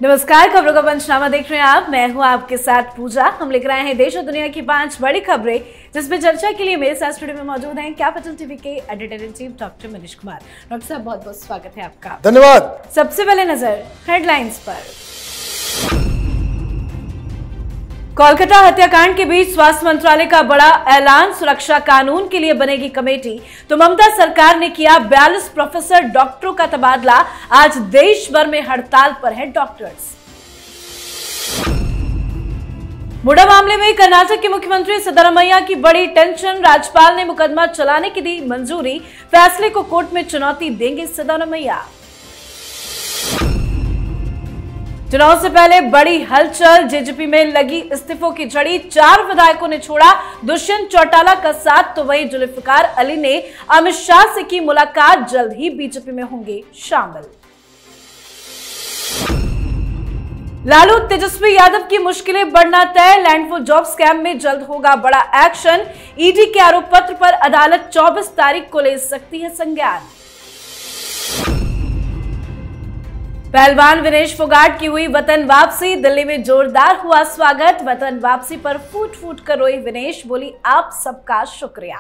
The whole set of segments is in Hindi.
नमस्कार, खबरों का पंचनामा देख रहे हैं आप। मैं हूं आपके साथ पूजा। हम लेकर आए हैं देश और दुनिया की 5 बड़ी खबरें, जिसमें चर्चा के लिए मेरे साथ स्टूडियो में मौजूद हैं कैपिटल टीवी के editor in chief doctor Manish Kumar. Doctor साहब, बहुत बहुत स्वागत है आपका। धन्यवाद। सबसे पहले नजर हेडलाइंस पर। कोलकाता हत्याकांड के बीच स्वास्थ्य मंत्रालय का बड़ा ऐलान, सुरक्षा कानून के लिए बनेगी कमेटी। तो ममता सरकार ने किया 42 प्रोफेसर डॉक्टरों का तबादला। आज देश भर में हड़ताल पर है डॉक्टर्स। मुडा मामले में कर्नाटक के मुख्यमंत्री सिद्धरामैया की बड़ी टेंशन। राज्यपाल ने मुकदमा चलाने की दी मंजूरी। फैसले को कोर्ट में चुनौती देंगे सिद्धरामैया। चुनाव से पहले बड़ी हलचल, जेजेपी में लगी इस्तीफों की झड़ी। 4 विधायकों ने छोड़ा दुष्यंत चौटाला का साथ, तो वहीं जुल्फिकार अली ने अमित शाह से की मुलाकात। जल्द ही बीजेपी में होंगे शामिल। लालू तेजस्वी यादव की मुश्किलें बढ़ना तय। लैंडफुल जॉब स्कैम में जल्द होगा बड़ा एक्शन। ईडी के आरोप पत्र पर अदालत 24 तारीख को ले सकती है संज्ञान। पहलवान विनेश फोगाट की हुई वतन वापसी। दिल्ली में जोरदार हुआ स्वागत। वतन वापसी पर फूट फूट कर रोई विनेश, बोली आप सबका शुक्रिया।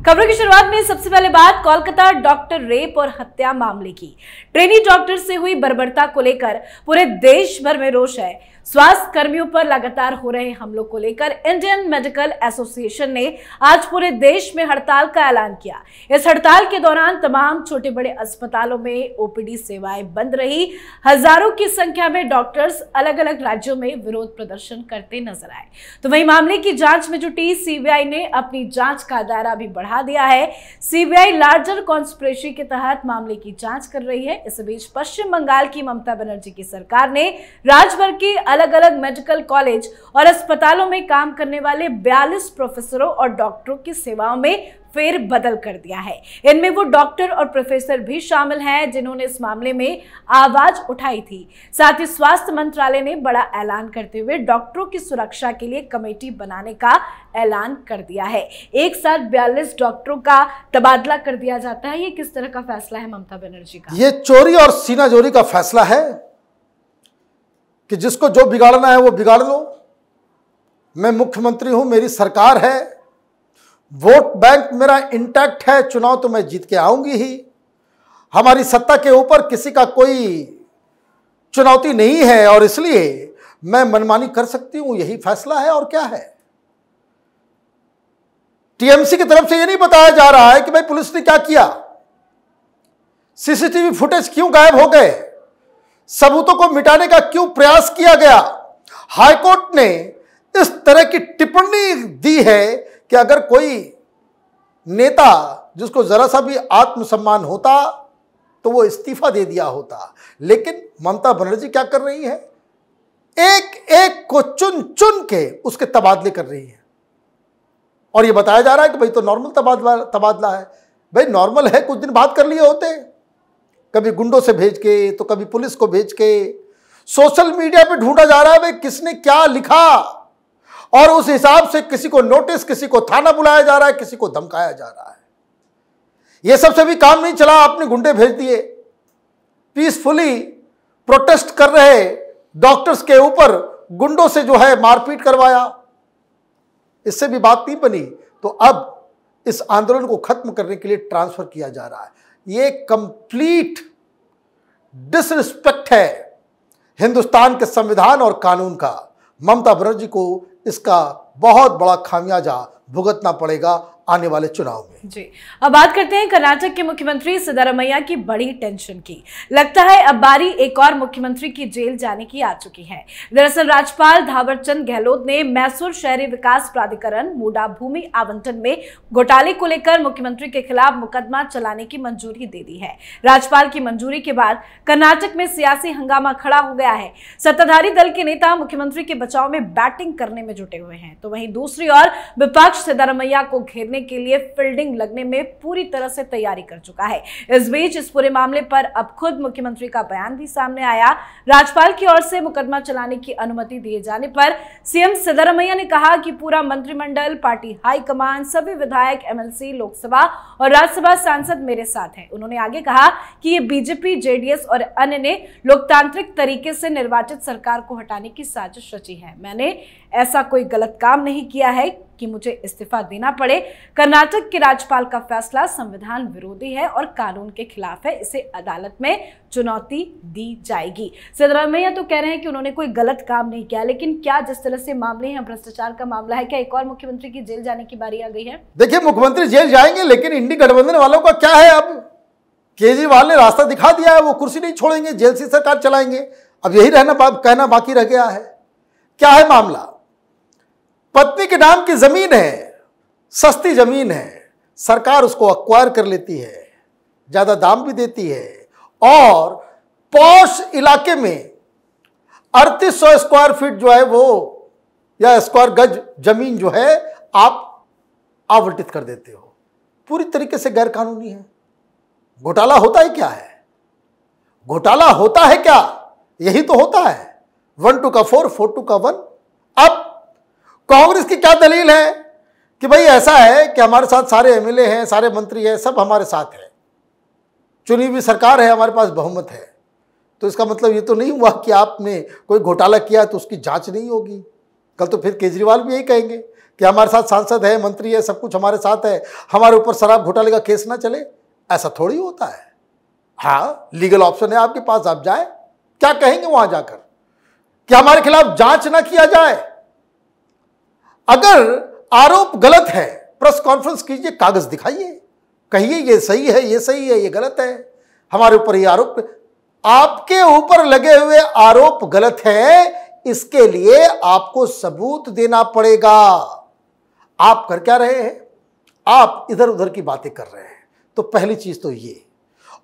खबरों की शुरुआत में सबसे पहले बात कोलकाता डॉक्टर रेप और हत्या मामले की। ट्रेनी डॉक्टर से हुई बर्बरता को लेकर पूरे देश भर में रोष है। स्वास्थ्य कर्मियों पर लगातार हो रहे हमलों को लेकर इंडियन मेडिकल एसोसिएशन ने आज पूरे देश में हड़ताल का ऐलान किया। इस हड़ताल के दौरान तमाम छोटे बड़े अस्पतालों में ओपीडी सेवाएं बंद रही। हजारों की संख्या में डॉक्टर्स अलग अलग राज्यों में विरोध प्रदर्शन करते नजर आए। तो वहीं मामले की जांच में जुटी सीबीआई ने अपनी जांच का दायरा भी बढ़ा दिया है। सीबीआई लार्जर कॉन्स्पिरेसी के तहत मामले की जांच कर रही है। इस बीच पश्चिम बंगाल की ममता बनर्जी की सरकार ने राज्यभर के अलग अलग मेडिकल कॉलेज और अस्पतालों में काम करने वाले 42 प्रोफेसरों और डॉक्टरों की सेवाओं में फेर बदल कर दिया है। इनमें वो डॉक्टर और प्रोफेसर भी शामिल हैं जिन्होंने इस मामले में आवाज उठाई थी। साथ ही स्वास्थ्य मंत्रालय ने बड़ा ऐलान करते हुए डॉक्टरों की सुरक्षा के लिए कमेटी बनाने का ऐलान कर दिया है। एक साथ 42 डॉक्टरों का तबादला कर दिया जाता है। ये किस तरह का फैसला है ममता बनर्जी का? ये चोरी और सीनाजोरी का फैसला है कि जिसको जो बिगाड़ना है वो बिगाड़ लो। मैं मुख्यमंत्री हूं, मेरी सरकार है, वोट बैंक मेरा इंटैक्ट है, चुनाव तो मैं जीत के आऊंगी ही। हमारी सत्ता के ऊपर किसी का कोई चुनौती नहीं है और इसलिए मैं मनमानी कर सकती हूं। यही फैसला है और क्या है। टीएमसी की तरफ से यह नहीं बताया जा रहा है कि भाई पुलिस ने क्या किया, सीसीटीवी फुटेज क्यों गायब हो गए, सबूतों को मिटाने का क्यों प्रयास किया गया। हाईकोर्ट ने इस तरह की टिप्पणी दी है कि अगर कोई नेता जिसको जरा सा भी आत्मसम्मान होता तो वो इस्तीफा दे दिया होता। लेकिन ममता बनर्जी क्या कर रही है, एक एक को चुन चुन के उसके तबादले कर रही है। और ये बताया जा रहा है कि भाई तो नॉर्मल तबादला है। भाई नॉर्मल है, कुछ दिन बात कर लिए होते, कभी गुंडों से भेज के तो कभी पुलिस को भेज के। सोशल मीडिया पे ढूंढा जा रहा है भाई किसने क्या लिखा और उस हिसाब से किसी को नोटिस, किसी को थाना बुलाया जा रहा है, किसी को धमकाया जा रहा है। यह सबसे भी काम नहीं चला, आपने गुंडे भेज दिए। पीसफुली प्रोटेस्ट कर रहे डॉक्टर्स के ऊपर गुंडों से जो है मारपीट करवाया, इससे भी बात नहीं बनी। तो अब इस आंदोलन को खत्म करने के लिए ट्रांसफर किया जा रहा है। ये कंप्लीट डिसरिस्पेक्ट है हिंदुस्तान के संविधान और कानून का। ममता बनर्जी को इसका बहुत बड़ा खामियाजा भुगतना पड़ेगा आने वाले चुनाव में। जी, अब बात करते हैं कर्नाटक के मुख्यमंत्री सिद्धरामैया की बड़ी टेंशन की। लगता है अब बारी एक और मुख्यमंत्री की जेल जाने की आ चुकी है। दरअसल राज्यपाल थावरचंद गहलोत ने मैसूर शहरी विकास प्राधिकरण मुडा भूमि आवंटन में घोटाले को लेकर मुख्यमंत्री के खिलाफ मुकदमा चलाने की मंजूरी दे दी है। राज्यपाल की मंजूरी के बाद कर्नाटक में सियासी हंगामा खड़ा हो गया है। सत्ताधारी दल के नेता मुख्यमंत्री के बचाव में बैटिंग करने में जुटे हुए हैं, तो वहीं दूसरी ओर विपक्ष सिद्धारमैया को घेरने के लिए फील्डिंग लगने में पूरी तरह से तैयारी कर चुका है। इस बीच इस पूरे मामले पर अब खुद मुख्यमंत्री का बयान भी सामने आया। राज्यपाल की ओर से मुकदमा चलाने की अनुमति दिए जाने पर सीएम सिद्धारमैया ने कहा कि पूरा मंत्रिमंडल, पार्टी हाईकमान, सभी विधायक, एमएलसी, लोकसभा और राज्यसभा सांसद मेरे साथ हैं। उन्होंने आगे कहा कि ये बीजेपी, जेडीएस और अन्य ने लोकतांत्रिक तरीके से निर्वाचित सरकार को हटाने की साजिश रची है। मैंने ऐसा कोई गलत काम नहीं किया है कि मुझे इस्तीफा देना पड़े। कर्नाटक के राज्यपाल का फैसला संविधान विरोधी है और कानून के खिलाफ है। इसे अदालत में चुनौती दी जाएगी। सिद्धारमैया तो कह रहे हैं कि उन्होंने कोई गलत काम नहीं किया, लेकिन क्या जिस तरह से मामले हैं, भ्रष्टाचार का मामला है, क्या एक और मुख्यमंत्री की जेल जाने की बारी आ गई है? देखिए, मुख्यमंत्री जेल जाएंगे, लेकिन इंडी गठबंधन वालों का क्या है? अब केजरीवाल ने रास्ता दिखा दिया है, वो कुर्सी नहीं छोड़ेंगे, जेल से सरकार चलाएंगे। अब यही कहना बाकी रह गया है। क्या है मामला? पत्नी के नाम की जमीन है, सस्ती जमीन है, सरकार उसको एक्वायर कर लेती है, ज्यादा दाम भी देती है और पॉश इलाके में 3800 स्क्वायर फीट जो है वो या स्क्वायर गज जमीन जो है आप आवंटित कर देते हो। पूरी तरीके से गैर कानूनी है। घोटाला होता है क्या है? घोटाला होता है क्या? यही तो होता है। 1 2 का 4, 4 2 का 1। अब कांग्रेस की क्या दलील है कि भाई ऐसा है कि हमारे साथ सारे एमएलए हैं, सारे मंत्री हैं, सब हमारे साथ है, चुनी हुई सरकार है, हमारे पास बहुमत है। तो इसका मतलब ये तो नहीं हुआ कि आपने कोई घोटाला किया तो उसकी जांच नहीं होगी। कल तो फिर केजरीवाल भी यही कहेंगे कि हमारे साथ सांसद है, मंत्री है, सब कुछ हमारे साथ है, हमारे ऊपर शराब घोटाले का केस ना चले। ऐसा थोड़ी होता है। हाँ, लीगल ऑप्शन है आपके पास, आप जाए। क्या कहेंगे वहां जाकर कि हमारे खिलाफ जांच ना किया जाए? अगर आरोप गलत है, प्रेस कॉन्फ्रेंस कीजिए, कागज दिखाइए, कहिए ये सही है, ये सही है, ये गलत है, हमारे ऊपर ये आरोप, आपके ऊपर लगे हुए आरोप गलत है, इसके लिए आपको सबूत देना पड़ेगा। आप कर क्या रहे हैं? आप इधर उधर की बातें कर रहे हैं। तो पहली चीज तो ये।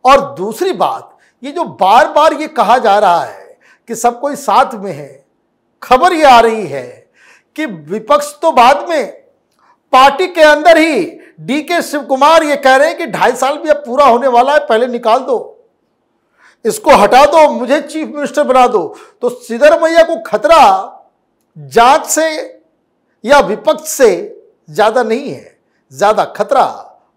और दूसरी बात, ये जो बार बार ये कहा जा रहा है कि सब कोई साथ में है, खबर ये आ रही है कि विपक्ष तो बाद में, पार्टी के अंदर ही डीके शिव कुमार ये कह रहे हैं कि 2.5 साल भी अब पूरा होने वाला है, पहले निकाल दो, इसको हटा दो, मुझे चीफ मिनिस्टर बना दो। तो सिद्धारमैया को खतरा जांच से या विपक्ष से ज्यादा नहीं है, ज्यादा खतरा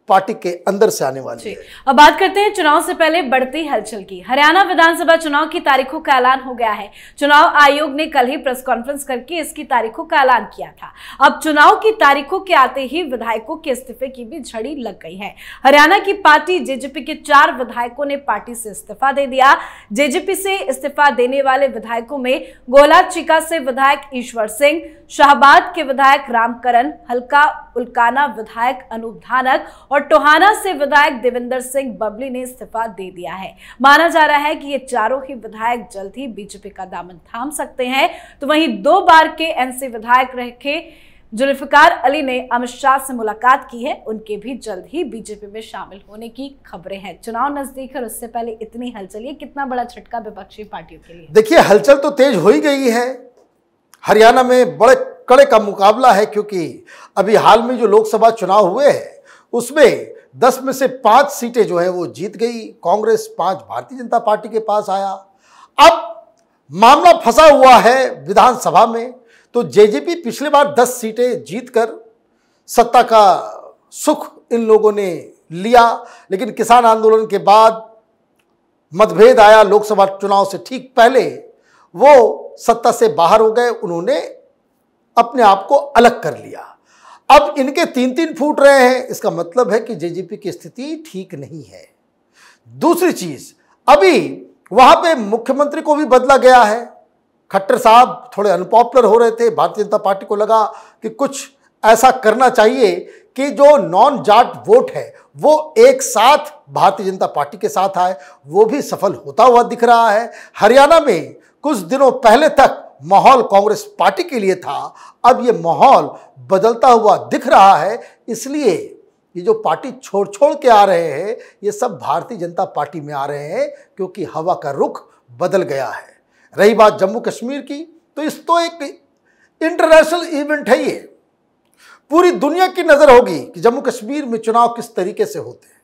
पार्टी के अंदर से आने वाली है। अब बात करते हैं चुनाव से पहले बढ़ती हलचल की। हरियाणा विधानसभा चुनाव की तारीखों का ऐलान हो गया है। चुनाव आयोग ने कल ही प्रेस कॉन्फ्रेंस करके इसकी तारीखों का ऐलान किया था। अब चुनाव की तारीखों के आते ही विधायकों के इस्तीफे की भी झड़ी लग गई है। हरियाणा की पार्टी जेजेपी के 4 विधायकों ने पार्टी से इस्तीफा दे दिया। जेजेपी से इस्तीफा देने वाले विधायकों में गोला चिका से विधायक ईश्वर सिंह, शाहबाद के विधायक रामकरण, हल्का उल्काना विधायक अनूप धानक और टोहाना से विधायक देवेंद्र सिंह बबली ने इस्तीफा दे दिया है। माना जा रहा है कि ये चारों ही विधायक जल्द ही बीजेपी का दामन थाम सकते हैं। तो वहीं 2 बार के एनसी विधायक रहे जुल्फिकार अली ने अमित शाह से मुलाकात की है। उनके भी जल्द ही बीजेपी में शामिल होने की खबरें हैं। चुनाव नजदीक है, उससे पहले इतनी हलचल, ये कितना बड़ा झटका विपक्षी पार्टियों के लिए? देखिए, हलचल तो तेज हो ही गई है। हरियाणा में बड़े कड़े का मुकाबला है, क्योंकि अभी हाल में जो लोकसभा चुनाव हुए हैं उसमें 10 में से 5 सीटें जो है वो जीत गई कांग्रेस, 5 भारतीय जनता पार्टी के पास आया। अब मामला फंसा हुआ है विधानसभा में। तो जेजेपी पिछले बार 10 सीटें जीतकर सत्ता का सुख इन लोगों ने लिया, लेकिन किसान आंदोलन के बाद मतभेद आया। लोकसभा चुनाव से ठीक पहले वो सत्ता से बाहर हो गए, उन्होंने अपने आप को अलग कर लिया। अब इनके 3-3 फूट रहे हैं, इसका मतलब है कि जेजेपी की स्थिति ठीक नहीं है। दूसरी चीज, अभी वहां पे मुख्यमंत्री को भी बदला गया है। खट्टर साहब थोड़े अनपॉपुलर हो रहे थे, भारतीय जनता पार्टी को लगा कि कुछ ऐसा करना चाहिए कि जो नॉन जाट वोट है वो एक साथ भारतीय जनता पार्टी के साथ आए। वो भी सफल होता हुआ दिख रहा है। हरियाणा में कुछ दिनों पहले तक माहौल कांग्रेस पार्टी के लिए था, अब ये माहौल बदलता हुआ दिख रहा है। इसलिए ये जो पार्टी छोड़ छोड़ के आ रहे हैं, ये सब भारतीय जनता पार्टी में आ रहे हैं, क्योंकि हवा का रुख बदल गया है। रही बात जम्मू कश्मीर की, तो इस तो एक इंटरनेशनल इवेंट है। ये पूरी दुनिया की नजर होगी कि जम्मू कश्मीर में चुनाव किस तरीके से होते हैं।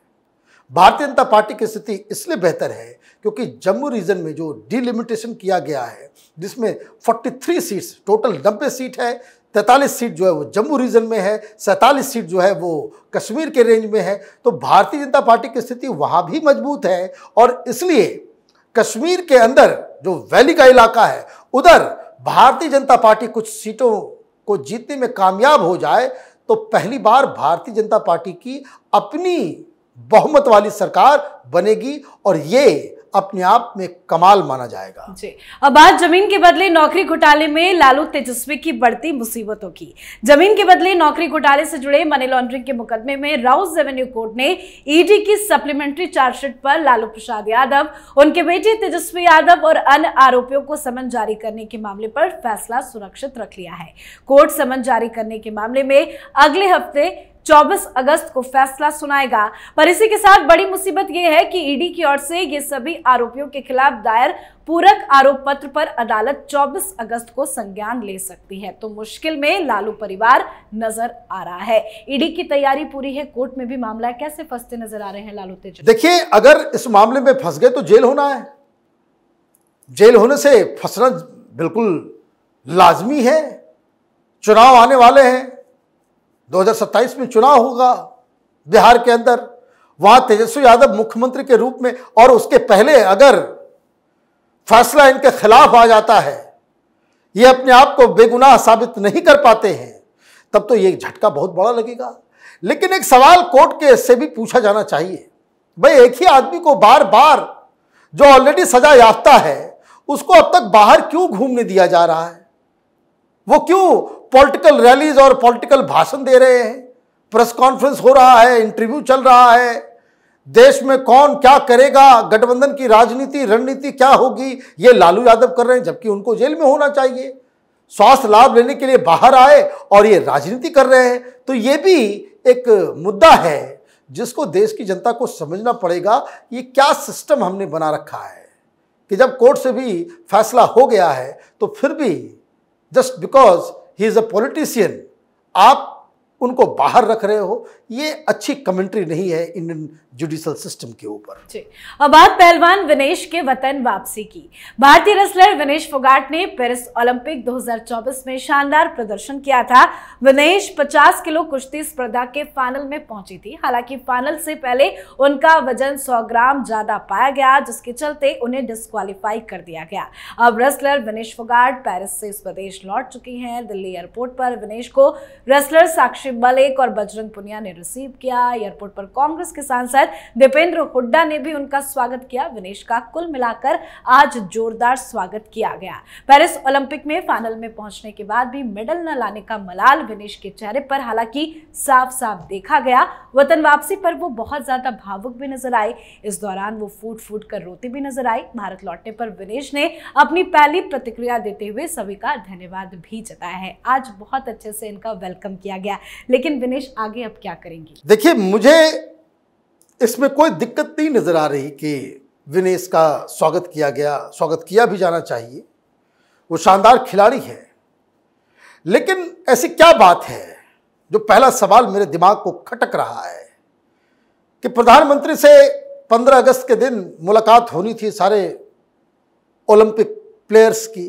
भारतीय जनता पार्टी की स्थिति इसलिए बेहतर है क्योंकि जम्मू रीजन में जो डिलिमिटेशन किया गया है, जिसमें 43 सीट्स, टोटल 90 सीट है, 43 सीट जो है वो जम्मू रीजन में है, 47 सीट जो है वो कश्मीर के रेंज में है। तो भारतीय जनता पार्टी की स्थिति वहां भी मजबूत है और इसलिए कश्मीर के अंदर जो वैली का इलाका है उधर भारतीय जनता पार्टी कुछ सीटों को जीतने में कामयाब हो जाए तो पहली बार भारतीय जनता पार्टी की अपनी बहुमत वाली सरकार बनेगी और ये अपने आप में कमाल माना जाएगा। जी, अब बात जमीन के बदले नौकरी घोटाले में लालू तेजस्वी की बढ़ती मुसीबतों की। जमीन के बदले नौकरी घोटाले से जुड़े मनी लॉन्ड्रिंग के मुकदमे में राउस रेवेन्यू कोर्ट ने ईडी की सप्लीमेंट्री चार्जशीट पर लालू प्रसाद यादव, उनके बेटे तेजस्वी यादव और अन्य आरोपियों को समन जारी करने के मामले पर फैसला सुरक्षित रख लिया है। कोर्ट समन जारी करने के मामले में अगले हफ्ते 24 अगस्त को फैसला सुनाएगा। पर इसी के साथ बड़ी मुसीबत यह है कि ईडी की ओर से ये सभी आरोपियों के खिलाफ दायर पूरक आरोप पत्र पर अदालत 24 अगस्त को संज्ञान ले सकती है। तो मुश्किल में लालू परिवार नजर आ रहा है। ईडी की तैयारी पूरी है, कोर्ट में भी मामला कैसे फंसते नजर आ रहे हैं लालू तेजस्वी। देखिए, अगर इस मामले में फंस गए तो जेल होना है। जेल होने से फंसना बिल्कुल लाजमी है। चुनाव आने वाले हैं, 2027 में चुनाव होगा बिहार के अंदर। वहां तेजस्वी यादव मुख्यमंत्री के रूप में, और उसके पहले अगर फैसला इनके खिलाफ आ जाता है, ये अपने आप को बेगुनाह साबित नहीं कर पाते हैं, तब तो ये झटका बहुत बड़ा लगेगा। लेकिन एक सवाल कोर्ट के से भी पूछा जाना चाहिए, भाई एक ही आदमी को बार बार जो ऑलरेडी सजा याफ्ता है उसको अब तक बाहर क्यों घूमने दिया जा रहा है? वो क्यों पॉलिटिकल रैलीज और पॉलिटिकल भाषण दे रहे हैं? प्रेस कॉन्फ्रेंस हो रहा है, इंटरव्यू चल रहा है, देश में कौन क्या करेगा, गठबंधन की राजनीति रणनीति क्या होगी, ये लालू यादव कर रहे हैं, जबकि उनको जेल में होना चाहिए। स्वास्थ्य लाभ लेने के लिए बाहर आए और ये राजनीति कर रहे हैं। तो ये भी एक मुद्दा है जिसको देश की जनता को समझना पड़ेगा। ये क्या सिस्टम हमने बना रखा है कि जब कोर्ट से भी फैसला हो गया है तो फिर भी just because he is a politician आप उनको बाहर रख रहे हो। ये अच्छी कमेंट्री नहीं है इंडियन जुडिशियल सिस्टम के ऊपर। अब बात पहलवान विनेश के वतन वापसी की। भारतीय रेसलर विनेश फोगाट ने पेरिस ओलंपिक 2024 में शानदार प्रदर्शन किया था। विनेश 50 किलो कुश्ती स्पर्धा के फाइनल में पहुंची थी। हालांकि फाइनल से पहले उनका वजन 100 ग्राम ज्यादा पाया गया, जिसके चलते उन्हें डिस्क्वालीफाई कर दिया गया। अब रेसलर विनेश फोगाट पेरिस से स्वदेश लौट चुकी हैं। दिल्ली एयरपोर्ट पर विनेश को रेसलर साक्षी मलिक और बजरंग पुनिया ने रिसीव किया। एयरपोर्ट पर कांग्रेस के सांसद दीपेंद्र हुड्डा ने भी उनका स्वागत किया। विनेश का कुल मिलाकर आज जोरदार स्वागत किया गया। पेरिस ओलंपिक में फाइनल में पहुंचने के बाद भी मेडल न लाने का मलाल विनेश के चेहरे पर हालांकि साफ साफ देखा गया। वतन वापसी पर वो बहुत ज्यादा भावुक भी नजर आए। इस दौरान वो फूट फूट कर रोती भी नजर आई। भारत लौटने पर विनेश ने अपनी पहली प्रतिक्रिया देते हुए सभी का धन्यवाद भी जताया है। आज बहुत अच्छे से इनका वेलकम किया गया। लेकिन विनेश आगे अब क्या करेंगे? देखिए, मुझे इसमें कोई दिक्कत नहीं नजर आ रही कि विनेश का स्वागत किया गया, स्वागत किया भी जाना चाहिए। वो शानदार खिलाड़ी है। लेकिन ऐसी क्या बात है, जो पहला सवाल मेरे दिमाग को खटक रहा है कि प्रधानमंत्री से 15 अगस्त के दिन मुलाकात होनी थी सारे ओलंपिक प्लेयर्स की।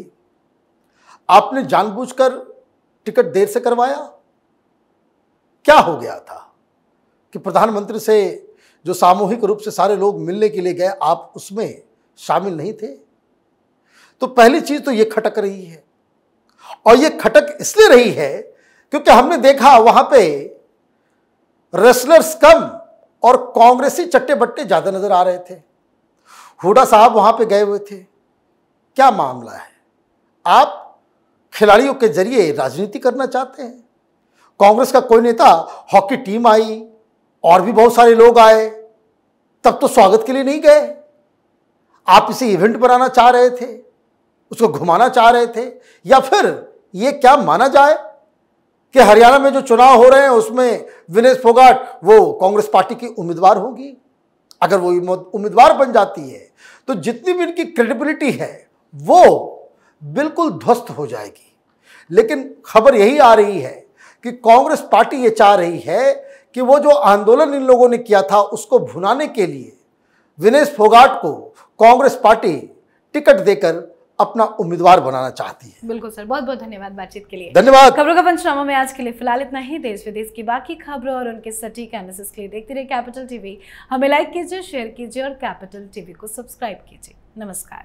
आपने जानबूझकर टिकट देर से करवाया। क्या हो गया था कि प्रधानमंत्री से जो सामूहिक रूप से सारे लोग मिलने के लिए गए, आप उसमें शामिल नहीं थे? तो पहली चीज तो ये खटक रही है। और ये खटक इसलिए रही है क्योंकि हमने देखा वहां पे रेसलर्स कम और कांग्रेसी चट्टे बट्टे ज्यादा नजर आ रहे थे। हुड्डा साहब वहां पे गए हुए थे। क्या मामला है? आप खिलाड़ियों के जरिए राजनीति करना चाहते हैं? कांग्रेस का कोई नेता, हॉकी टीम आई और भी बहुत सारे लोग आए, तब तो स्वागत के लिए नहीं गए। आप इसे इवेंट बनाना चाह रहे थे, उसको घुमाना चाह रहे थे, या फिर ये क्या माना जाए कि हरियाणा में जो चुनाव हो रहे हैं उसमें विनेश फोगाट वो कांग्रेस पार्टी की उम्मीदवार होगी? अगर वो उम्मीदवार बन जाती है तो जितनी भी इनकी क्रेडिबिलिटी है वो बिल्कुल ध्वस्त हो जाएगी। लेकिन खबर यही आ रही है कि कांग्रेस पार्टी ये चाह रही है कि वो जो आंदोलन इन लोगों ने किया था उसको भुनाने के लिए विनेश फोगाट को कांग्रेस पार्टी टिकट देकर अपना उम्मीदवार बनाना चाहती है। बिल्कुल सर, बहुत बहुत धन्यवाद बातचीत के लिए। धन्यवाद। खबरों का पंचनामा में आज के लिए फिलहाल इतना ही। देश विदेश की बाकी खबरों और उनके सटीक एनालिसिस के लिए देखते रहिए कैपिटल टीवी। हमें लाइक कीजिए, शेयर कीजिए और कैपिटल टीवी को सब्सक्राइब कीजिए। नमस्कार।